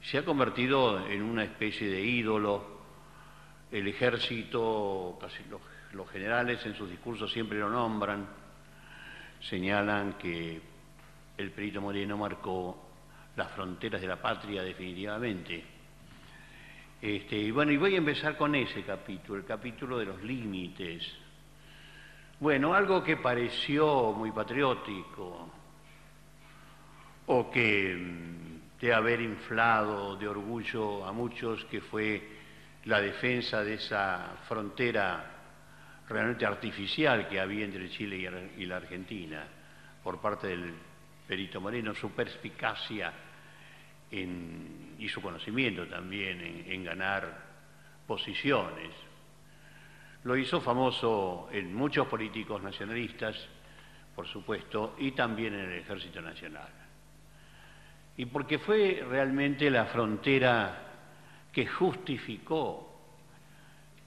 Se ha convertido en una especie de ídolo. El ejército, casi los generales en sus discursos siempre lo nombran, señalan que el Perito Moreno marcó las fronteras de la patria definitivamente. Y bueno, y voy a empezar con ese capítulo, el capítulo de los límites. Bueno, algo que pareció muy patriótico o que de haber inflado de orgullo a muchos, que fue la defensa de esa frontera realmente artificial que había entre Chile y la Argentina por parte del Perito Moreno, su perspicacia y su conocimiento también en ganar posiciones. Lo hizo famoso en muchos políticos nacionalistas, por supuesto, y también en el Ejército Nacional. Y porque fue realmente la frontera que justificó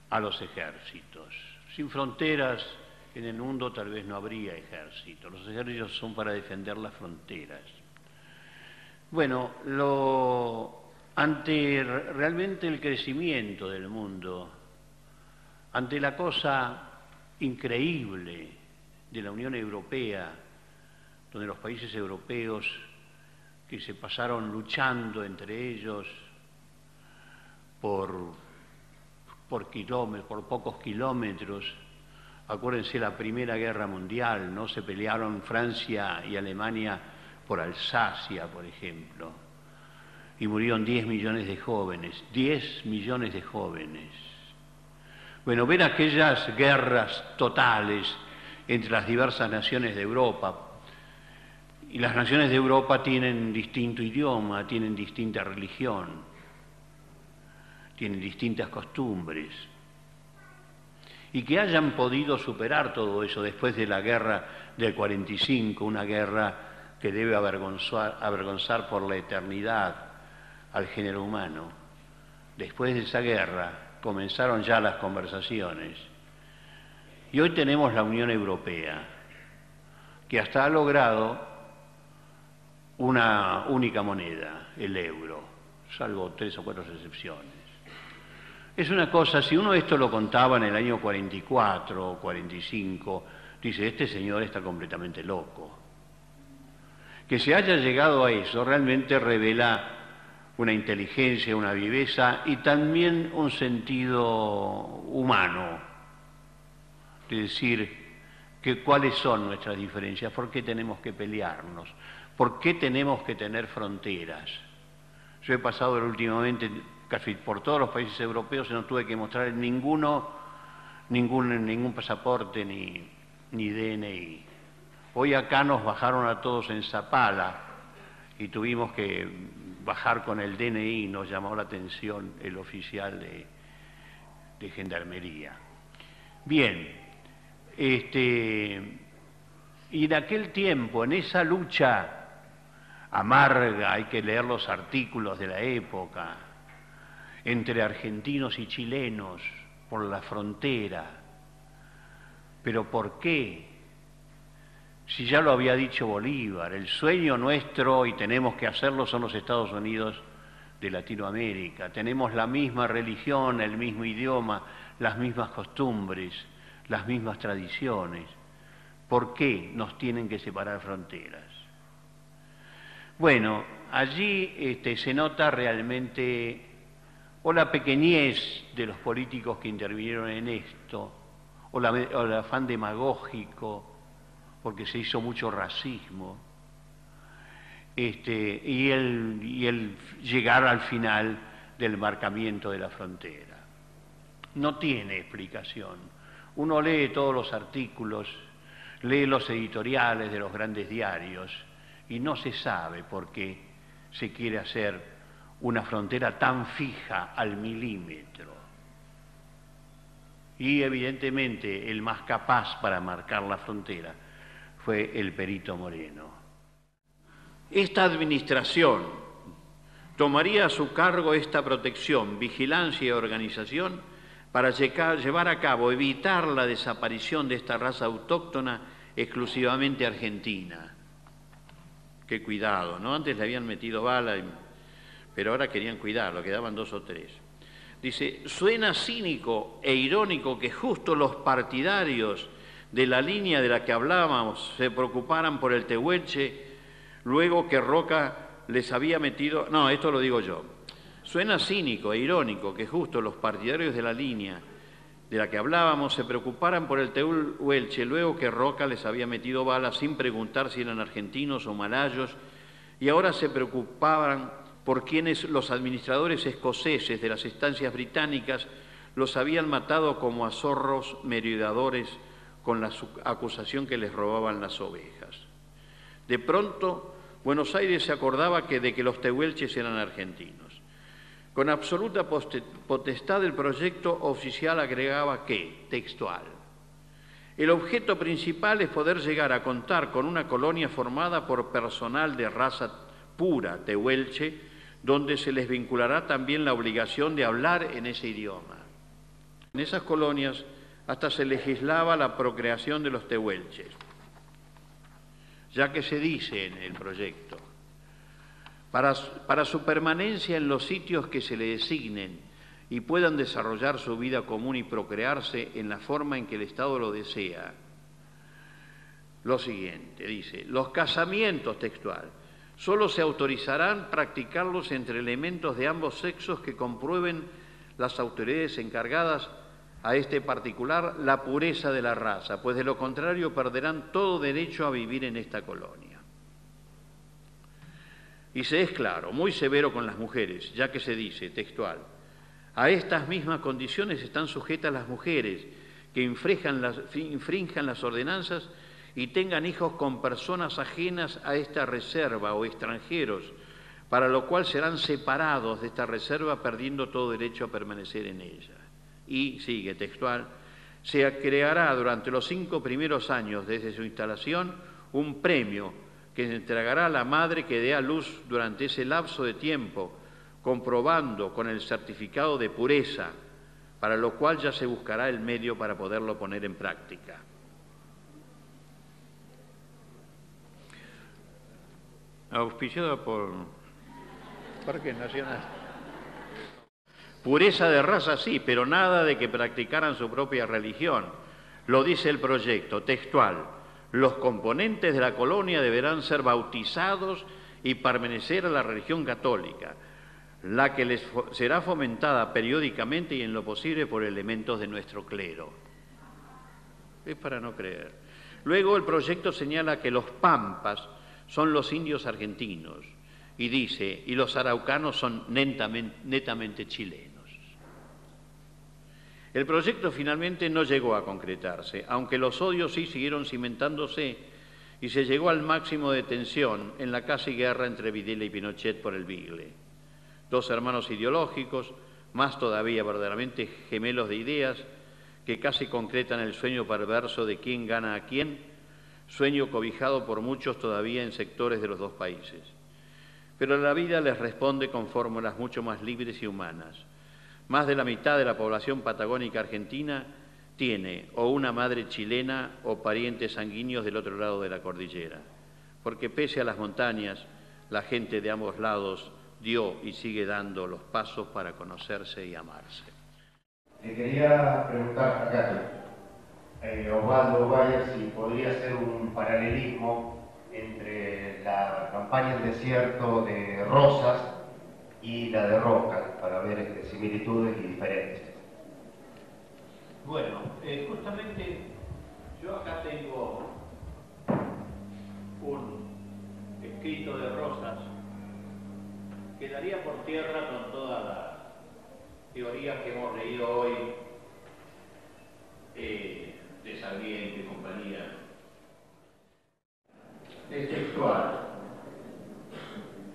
a los ejércitos. Sin fronteras en el mundo tal vez no habría ejército. Los ejércitos son para defender las fronteras. Bueno, ante realmente el crecimiento del mundo, ante la cosa increíble de la Unión Europea, donde los países europeos que se pasaron luchando entre ellos por pocos kilómetros. Acuérdense la Primera Guerra Mundial, ¿no? Se pelearon Francia y Alemania por Alsacia, por ejemplo, y murieron 10 millones de jóvenes, 10 millones de jóvenes. Bueno, ver aquellas guerras totales entre las diversas naciones de Europa, y las naciones de Europa tienen distinto idioma, tienen distinta religión, tienen distintas costumbres, y que hayan podido superar todo eso después de la guerra del 45, una guerra que debe avergonzar por la eternidad al género humano. Después de esa guerra comenzaron ya las conversaciones, y hoy tenemos la Unión Europea, que hasta ha logrado una única moneda, el euro, salvo 3 o 4 excepciones. Es una cosa, si uno esto lo contaba en el año 44 o 45, dice, este señor está completamente loco. Que se haya llegado a eso realmente revela una inteligencia, una viveza y también un sentido humano. Es decir, que cuáles son nuestras diferencias, por qué tenemos que pelearnos, por qué tenemos que tener fronteras. Yo he pasado últimamente casi por todos los países europeos y no tuve que mostrar ningún pasaporte ni DNI. Hoy acá nos bajaron a todos en Zapala y tuvimos que bajar con el DNI, nos llamó la atención el oficial de Gendarmería. Bien, y en aquel tiempo, en esa lucha amarga, hay que leer los artículos de la época, entre argentinos y chilenos por la frontera. ¿Pero por qué? Si ya lo había dicho Bolívar, el sueño nuestro, y tenemos que hacerlo, son los Estados Unidos de Latinoamérica. Tenemos la misma religión, el mismo idioma, las mismas costumbres, las mismas tradiciones. ¿Por qué nos tienen que separar fronteras? Bueno, allí se nota realmente o la pequeñez de los políticos que intervinieron en esto, o el afán demagógico, porque se hizo mucho racismo, y el llegar al final del marcamiento de la frontera. No tiene explicación. Uno lee todos los artículos, lee los editoriales de los grandes diarios, y no se sabe por qué se quiere hacer una frontera tan fija al milímetro. Y evidentemente el más capaz para marcar la frontera fue el Perito Moreno. Esta administración tomaría a su cargo esta protección, vigilancia y organización para llevar a cabo, evitar la desaparición de esta raza autóctona exclusivamente argentina. Qué cuidado, ¿no? Antes le habían metido bala, pero ahora querían cuidarlo, quedaban 2 o 3. Dice, suena cínico e irónico que justo los partidarios de la línea de la que hablábamos se preocuparan por el Tehuelche, luego que Roca les había metido... No, esto lo digo yo. Suena cínico e irónico que justo los partidarios de la línea de la que hablábamos se preocuparan por el Tehuelche, luego que Roca les había metido balas sin preguntar si eran argentinos o malayos, y ahora se preocupaban por quienes los administradores escoceses de las estancias británicas los habían matado como a zorros merodeadores con la acusación que les robaban las ovejas. De pronto, Buenos Aires se acordaba de que los tehuelches eran argentinos. Con absoluta potestad el proyecto oficial agregaba que, textual, el objeto principal es poder llegar a contar con una colonia formada por personal de raza pura tehuelche, donde se les vinculará también la obligación de hablar en ese idioma. En esas colonias hasta se legislaba la procreación de los tehuelches, ya que se dice en el proyecto, para su permanencia en los sitios que se le designen y puedan desarrollar su vida común y procrearse en la forma en que el Estado lo desea. Lo siguiente, dice, los casamientos, textual, solo se autorizarán practicarlos entre elementos de ambos sexos que comprueben las autoridades encargadas a este particular la pureza de la raza, pues de lo contrario perderán todo derecho a vivir en esta colonia. Y se es claro, muy severo con las mujeres, ya que se dice, textual, a estas mismas condiciones están sujetas las mujeres que infrinjan las ordenanzas y tengan hijos con personas ajenas a esta reserva o extranjeros, para lo cual serán separados de esta reserva perdiendo todo derecho a permanecer en ella. Y, sigue textual, se creará durante los 5 primeros años desde su instalación un premio que se entregará a la madre que dé a luz durante ese lapso de tiempo, comprobando con el certificado de pureza, para lo cual ya se buscará el medio para poderlo poner en práctica. Auspiciado por Parque Nacional. Pureza de raza sí, pero nada de que practicaran su propia religión. Lo dice el proyecto, textual. Los componentes de la colonia deberán ser bautizados y permanecer a la religión católica, la que les será fomentada periódicamente y en lo posible por elementos de nuestro clero. Es para no creer. Luego el proyecto señala que los pampas son los indios argentinos y dice, y los araucanos son netamente chilenos. El proyecto finalmente no llegó a concretarse, aunque los odios sí siguieron cimentándose y se llegó al máximo de tensión en la casi guerra entre Videla y Pinochet por el Bigle. 2 hermanos ideológicos, más todavía verdaderamente gemelos de ideas, que casi concretan el sueño perverso de quién gana a quién, sueño cobijado por muchos todavía en sectores de los 2 países. Pero la vida les responde con fórmulas mucho más libres y humanas. Más de la mitad de la población patagónica argentina tiene o una madre chilena o parientes sanguíneos del otro lado de la cordillera, porque pese a las montañas, la gente de ambos lados dio y sigue dando los pasos para conocerse y amarse. Le quería preguntar acá, Osvaldo Bayer, si podría ser un paralelismo entre la campaña El Desierto de Rosas y la de Roca, para ver similitudes y diferencias. Bueno, justamente yo acá tengo un escrito de Rosas que daría por tierra con toda la teoría que hemos leído hoy de Sarmiento y compañía. Es textual.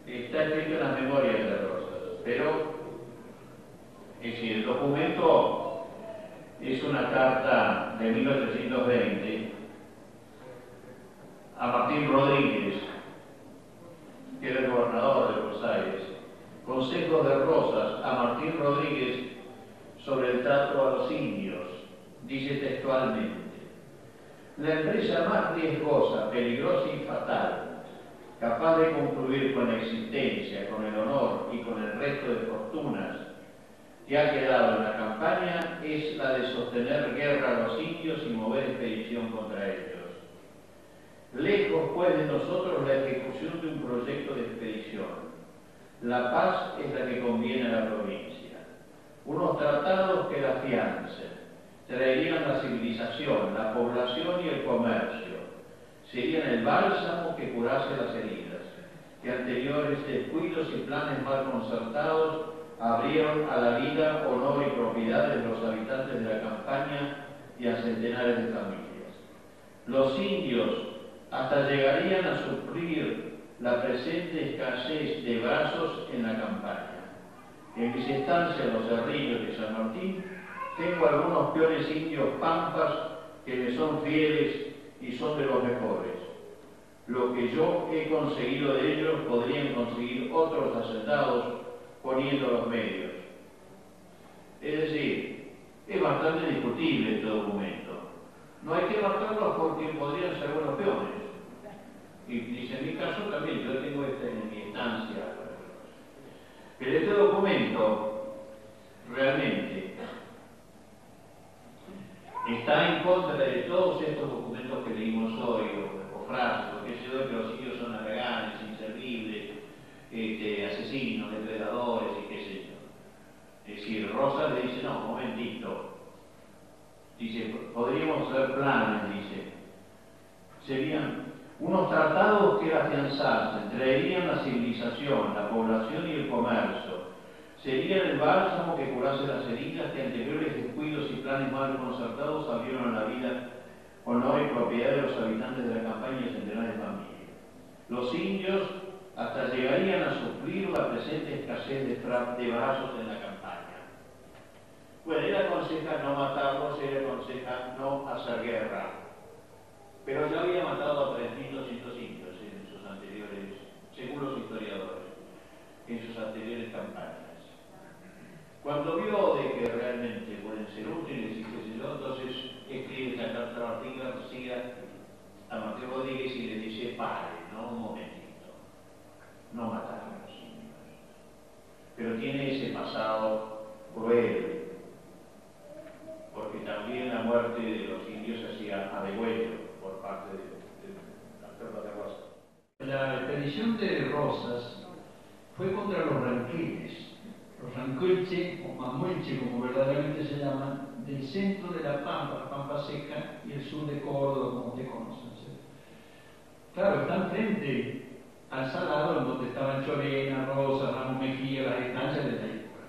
Está escrito en las memorias de Rosas, pero es decir, el documento es una carta de 1820 a Martín Rodríguez, que era el gobernador de Buenos Aires, consejos de Rosas a Martín Rodríguez sobre el trato a los indios, dice textualmente: la empresa más riesgosa, peligrosa y fatal capaz de concluir con la existencia, con el honor y con el resto de fortunas que ha quedado en la campaña, es la de sostener guerra a los indios y mover expedición contra ellos. Lejos, pues, de nosotros la ejecución de un proyecto de expedición. La paz es la que conviene a la provincia. Unos tratados que la afiancen, traerían la civilización, la población y el comercio. Serían el bálsamo que curase las heridas, que anteriores descuidos y planes mal concertados abrieron a la vida, honor y propiedades de los habitantes de la campaña y a centenares de familias. Los indios hasta llegarían a suplir la presente escasez de brazos en la campaña. En mis estancias en los cerrillos de San Martín, tengo algunos peones indios pampas que me son fieles y son de los mejores. Lo que yo he conseguido de ellos podrían conseguir otros hacendados poniendo los medios. Es decir, es bastante discutible este documento. No hay que matarlos porque podrían ser buenos peones. Y dice, en mi caso también, yo tengo en mi estancia. Pero este documento realmente está en contra de todos estos documentos que leímos hoy, o frases, porque se ve que los indios son haraganes, inservibles, asesinos, depredadores y qué sé yo. Es decir, Rosas le dice, no, un momentito. Dice, podríamos hacer planes, dice. Serían unos tratados que afianzarse, traerían la civilización, la población y el comercio. Serían el bálsamo que curase las heridas que anteriores descuidos y planes mal concertados abrieron a la vida, honor y propiedad de los habitantes de la campaña y centenares de familias. Los indios hasta llegarían a suplir la presente escasez de brazos en la campaña. Bueno, él aconseja no matarlos, él aconseja no hacer guerra. Pero ya había matado a 3.200 indios en sus anteriores, según los historiadores, en sus anteriores campañas. Cuando vio de que realmente pueden ser útiles y qué sé yo, entonces escribe esta carta a Martín García, a Martín Rodríguez y le dice, pare, ¿no? Un momentito, no matar a los indios. Pero tiene ese pasado cruel, porque también la muerte de los indios se hacía a degüello por parte de la tropa de Rosas. La expedición de Rosas fue contra los ranqueles, los ranquelche o mamuelche, como verdaderamente se llaman, del centro de la Pampa Seca y el sur de Córdoba, como ustedes conocen. Claro, están frente al salado, en donde estaban Chorena, Rosas, Ramos Mejía, las estancias de la época.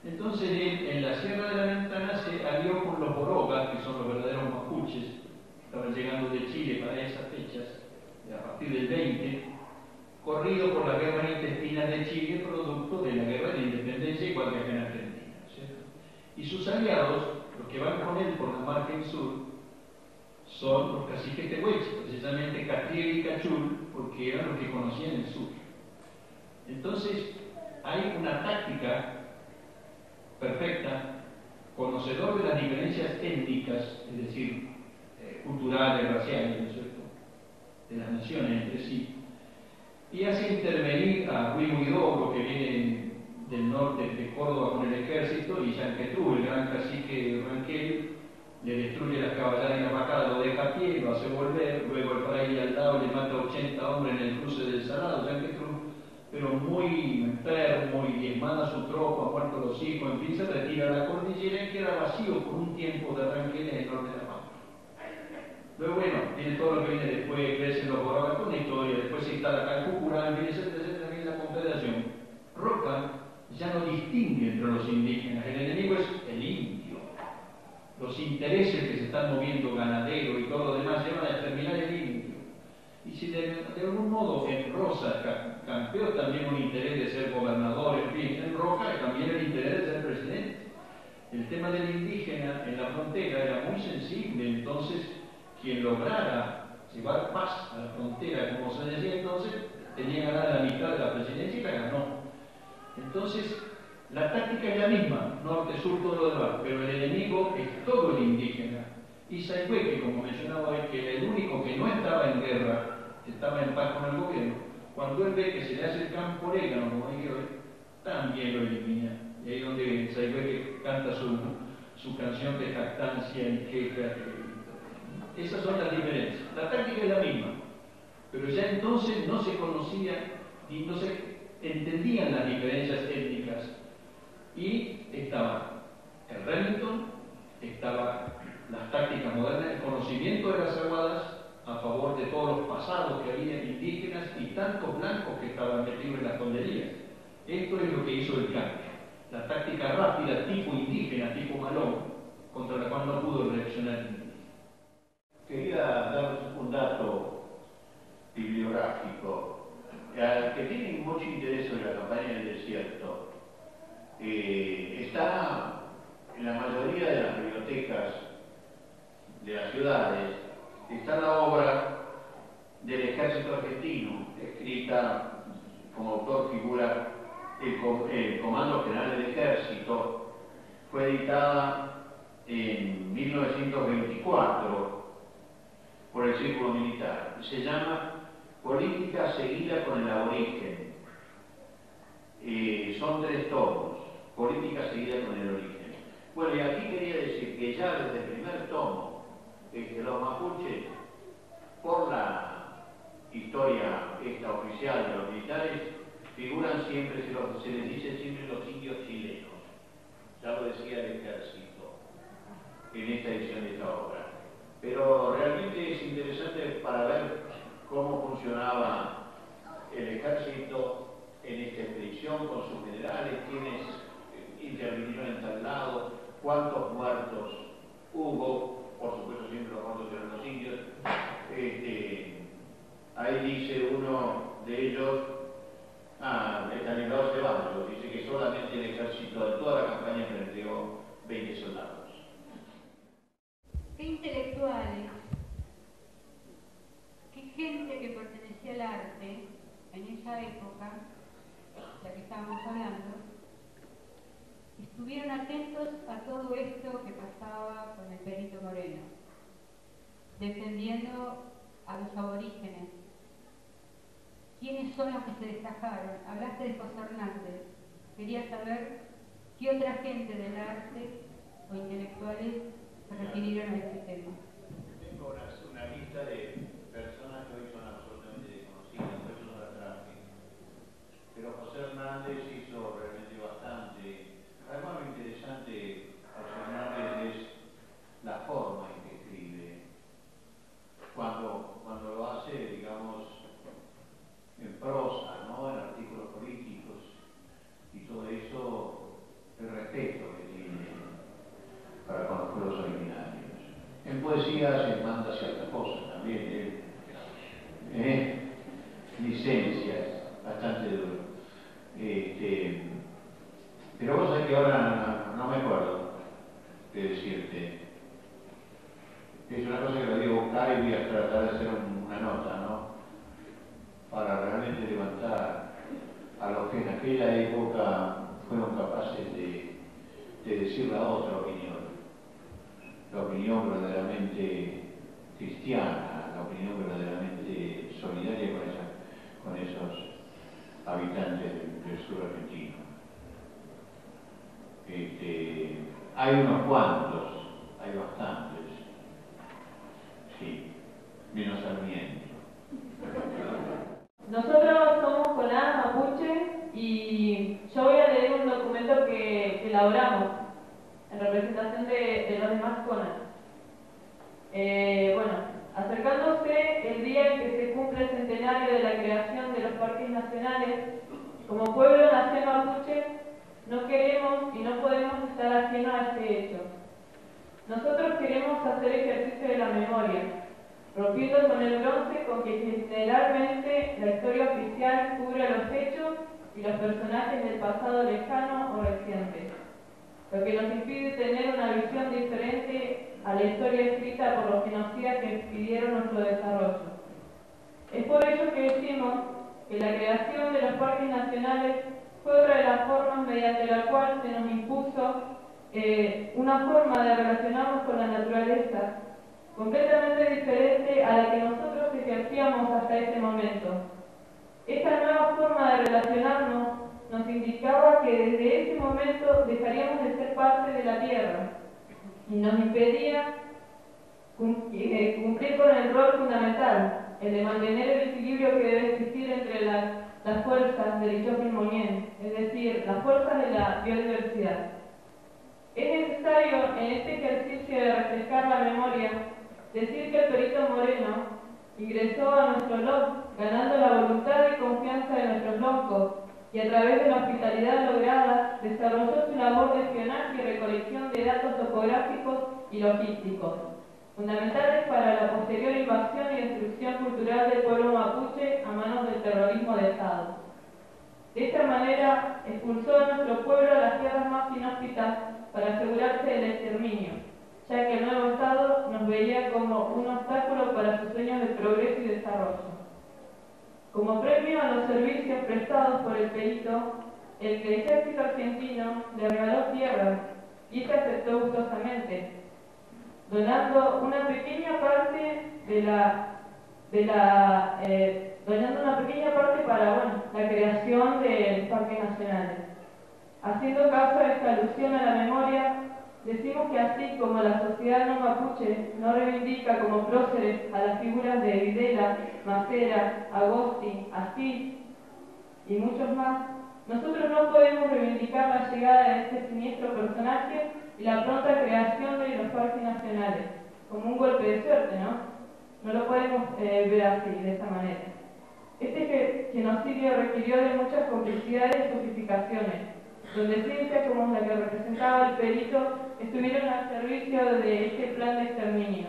Entonces él, en la Sierra de la Ventana, se alió con los Borogas, que son los verdaderos mapuches, que estaban llegando de Chile para esas fechas, a partir del 20, corrido por las guerras intestinas de Chile, producto de la guerra de independencia, igual que acá en Argentina, ¿cierto? Y sus aliados, los que van con él por la margen sur, son los caciques tehuelches, precisamente Catriel y Cachul, porque eran los que conocían el sur. Entonces, hay una táctica perfecta, conocedor de las diferencias étnicas, es decir, culturales, raciales, ¿no es cierto?, de las naciones entre sí, y hace intervenir a Willy Huidobro, que viene del norte de Córdoba con el ejército, y Yanquetú, el gran cacique Ranquel, le destruye las caballadas y la vacada, lo deja a pie, lo hace volver, luego el fraile al lado le mata 80 hombres en el cruce del Salado, Yanquetú, pero muy enfermo y diezmada su tropa, muertos los hijos, en fin, se retira a la cordillera y queda vacío por un tiempo de Ranquel en el norte de la Pampa. Luego, bueno, viene todo lo que viene después, crecen los Borogas con historia, después se instala acá en Cúcuta, viene también la Confederación. Roca ya no distingue entre los indígenas, el enemigo es el indio. Los intereses que se están moviendo, ganadero y todo lo demás, llevan a exterminar el indio. Y si de algún modo en Rosas campeó también un interés de ser gobernador, en fin, en Roca también el interés de ser presidente. El tema del indígena en la frontera era muy sensible, entonces quien lograra llevar paz a la frontera, como se decía entonces, tenía ganada la mitad de la presidencia y la ganó. Entonces, la táctica es la misma, norte, sur, todo lo demás, pero el enemigo es todo el indígena. Y Sayhueque, como mencionaba hoy, que era el único que no estaba en guerra, estaba en paz con el gobierno, cuando él ve que se le hace el campo orégano, como dije hoy, también lo elimina. Y ahí es donde se ve que canta su canción de jactancia y queja. Esas son las diferencias. La táctica es la misma, pero ya entonces no se conocía y no se entendían las diferencias étnicas. Y estaba el Remington, estaba las tácticas modernas, el conocimiento de las aguadas a favor de todos los pasados que había indígenas y tantos blancos que estaban metidos en las tonderías. Esto es lo que hizo el cambio. La táctica rápida, tipo indígena, tipo Malón, contra la cual no pudo reaccionar ninguno. Quería dar un dato bibliográfico que tiene mucho interés sobre la campaña del desierto. Está en la mayoría de las bibliotecas de las ciudades, está la obra del Ejército Argentino, escrita como autor figura el Comando General del Ejército. Fue editada en 1924 por el Círculo Militar. Se llama Política seguida con el aborigen. Son 3 tomos. Política seguida con el origen. Bueno, y aquí quería decir que ya desde el primer tomo, los mapuches, por la historia esta oficial de los militares, figuran siempre, se les dice siempre los indios chilenos. Ya lo decía el Ejército en esta edición de esta obra. Pero realmente es interesante para ver cómo funcionaba el Ejército en esta expedición con sus generales, quiénes intervinieron en tal lado, cuántos muertos hubo, por supuesto siempre los muertos eran los indios. Ahí dice uno de ellos, Estanislao Ceballos, dice que solamente el Ejército de toda la campaña perdió 20 soldados. Qué intelectuales, qué gente que pertenecía al arte en esa época, la que estábamos hablando, estuvieron atentos a todo esto que pasaba con el Perito Moreno, defendiendo a los aborígenes. ¿Quiénes son los que se destacaron? Hablaste de José Hernández. Quería saber qué otra gente del arte o intelectuales se refirieron a este tema. Tengo una lista de personas que hoy son absolutamente desconocidas, por eso no la traje. Pero José Hernández hizo realmente bastante. Además, lo interesante de José Hernández es la forma en que escribe. Cuando lo hace, digamos, en prosa, ¿no? En artículos políticos y todo eso, el respeto que tiene para con los pueblos originarios. En poesía se manda ciertas cosas también, licencias, bastante duro. Pero vos sabés que ahora no me acuerdo de decirte. Es una cosa que lo voy a buscar y voy a tratar de hacer una nota, ¿no? Para realmente levantar a los que en aquella época fueron capaces de decir la otra opinión. La opinión verdaderamente cristiana, la opinión verdaderamente solidaria con esos habitantes del sur argentino. Hay unos cuantos, hay bastantes, sí, menos Sarmiento. Nosotros somos CONAD Mapuche y yo voy a leer un documento que elaboramos en representación de los demás CONAD. Bueno, acercándose el día en que se cumple el centenario de la creación de los parques nacionales, como pueblo nación mapuche, no queremos y no podemos estar ajenos a este hecho. Nosotros queremos hacer ejercicio de la memoria, rompiendo con el bronce con que generalmente la historia oficial cubre los hechos y los personajes del pasado lejano o reciente, lo que nos impide tener una visión diferente a la historia escrita por los genocidas que impidieron nuestro desarrollo. Es por ello que decimos que la creación de los parques nacionales fue otra de las formas mediante la cual se nos impuso una forma de relacionarnos con la naturaleza, completamente diferente a la que nosotros ejercíamos hasta ese momento. Esta relacionarnos nos indicaba que desde ese momento dejaríamos de ser parte de la Tierra y nos impedía cumplir con el rol fundamental, el de mantener el equilibrio que debe existir entre las fuerzas de Richard Monnier, es decir, las fuerzas de la biodiversidad. Es necesario en este ejercicio de refrescar la memoria decir que el perito Moreno ingresó a nuestro LOC ganando la voluntad y confianza de nuestros locos y a través de la hospitalidad lograda desarrolló su labor de espionaje y recolección de datos topográficos y logísticos, fundamentales para la posterior invasión y destrucción cultural del pueblo mapuche a manos del terrorismo de Estado. De esta manera expulsó a nuestro pueblo a las tierras más inhóspitas para asegurarse del exterminio, ya que el nuevo Estado nos veía como un obstáculo para sus sueños de progreso y desarrollo. Como premio a los servicios prestados por el perito, el ejército argentino le regaló tierras y se aceptó gustosamente, donando una pequeña parte para la creación de parques nacionales. Haciendo caso a esta alusión a la memoria, decimos que así como la sociedad no mapuche no reivindica como próceres a las figuras de Videla, Macera, Agosti, Asís y muchos más, nosotros no podemos reivindicar la llegada de este siniestro personaje y la pronta creación de los parques nacionales, como un golpe de suerte, ¿no? No lo podemos ver así, de esa manera. Este genocidio requirió de muchas complicidades y justificaciones, donde ciencias como la que representaba el perito estuvieron al servicio de este plan de exterminio.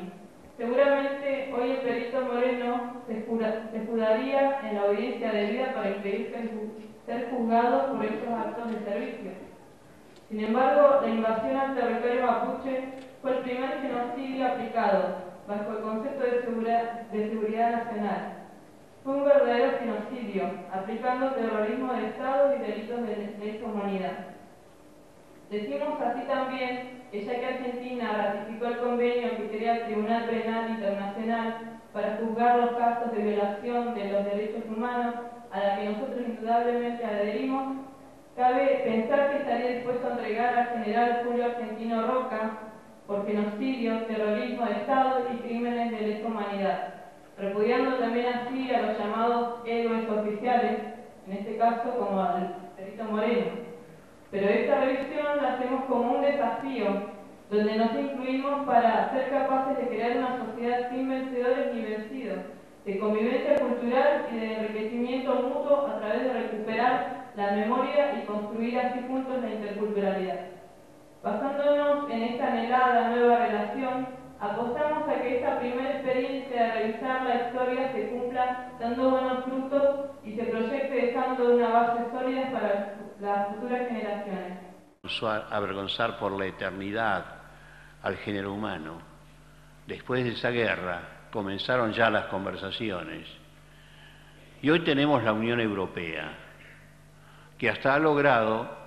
Seguramente hoy el perito Moreno se juraría en la audiencia debida para impedir ser juzgado por estos actos de servicio. Sin embargo, la invasión al territorio mapuche fue el primer genocidio aplicado bajo el concepto de seguridad nacional. Fue un verdadero genocidio, aplicando terrorismo de Estado y delitos de lesa humanidad. Decimos así también que ya que Argentina ratificó el convenio que crea el Tribunal Penal Internacional para juzgar los casos de violación de los derechos humanos, a la que nosotros indudablemente adherimos, cabe pensar que estaría dispuesto a entregar al general Julio Argentino Roca por genocidio, terrorismo de Estado y crímenes de lesa humanidad, repudiando también así a los llamados héroes oficiales, en este caso como al perito Moreno. Pero esta revisión la hacemos como un desafío, donde nos incluimos para ser capaces de crear una sociedad sin vencedores ni vencidos, de convivencia cultural y de enriquecimiento mutuo a través de recuperar la memoria y construir así juntos la interculturalidad. Basándonos en esta anhelada nueva relación, apostamos a que esta primera experiencia de revisar la historia se cumpla dando buenos frutos y se proyecte dejando una base sólida para las futuras generaciones. Avergonzar por la eternidad al género humano. Después de esa guerra comenzaron ya las conversaciones y hoy tenemos la Unión Europea, que hasta ha logrado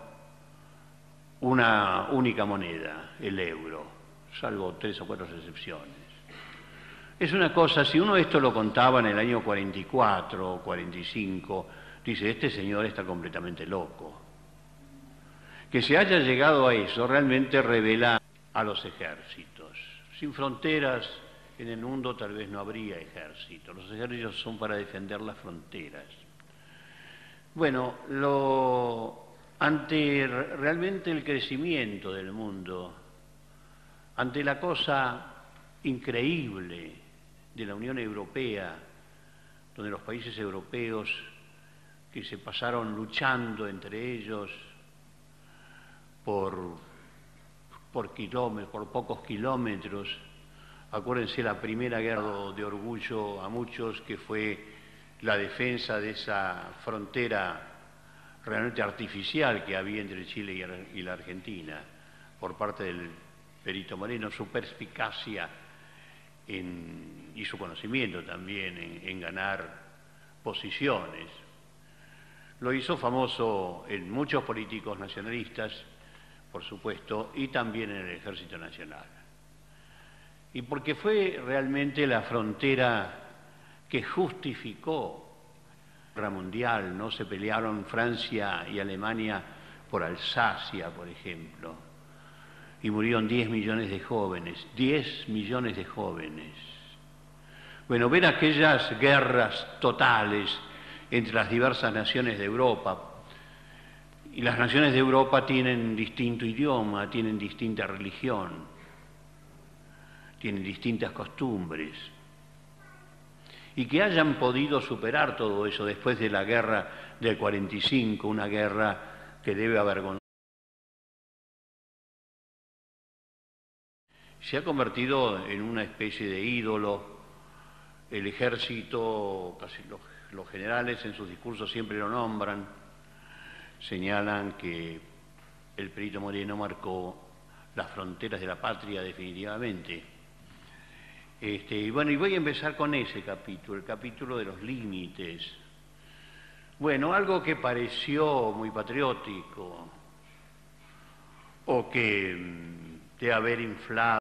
una única moneda, el euro, salvo 3 o 4 excepciones. Es una cosa, si uno esto lo contaba en el año 44 o 45, dice, este señor está completamente loco. Que se haya llegado a eso realmente revela a los ejércitos. Sin fronteras en el mundo tal vez no habría ejércitos. Los ejércitos son para defender las fronteras. Bueno, ante realmente el crecimiento del mundo, ante la cosa increíble de la Unión Europea, donde los países europeos que se pasaron luchando entre ellos por pocos kilómetros, acuérdense la primera guerra de orgullo a muchos, que fue la defensa de esa frontera realmente artificial que había entre Chile y la Argentina, por parte del perito Moreno, su perspicacia y su conocimiento también en ganar posiciones. Lo hizo famoso en muchos políticos nacionalistas, por supuesto, y también en el Ejército Nacional. Y porque fue realmente la frontera que justificó Guerra Mundial, ¿no? Se pelearon Francia y Alemania por Alsacia, por ejemplo, y murieron 10 millones de jóvenes, 10 millones de jóvenes. Bueno, ver aquellas guerras totales entre las diversas naciones de Europa, y las naciones de Europa tienen distinto idioma, tienen distinta religión, tienen distintas costumbres, y que hayan podido superar todo eso después de la guerra del 45, una guerra que debe avergonzar. Se ha convertido en una especie de ídolo. El ejército, casi los generales en sus discursos siempre lo nombran, señalan que el Perito Moreno marcó las fronteras de la patria definitivamente. Y bueno, y voy a empezar con ese capítulo, el capítulo de los límites. Bueno, algo que pareció muy patriótico o que de haber inflado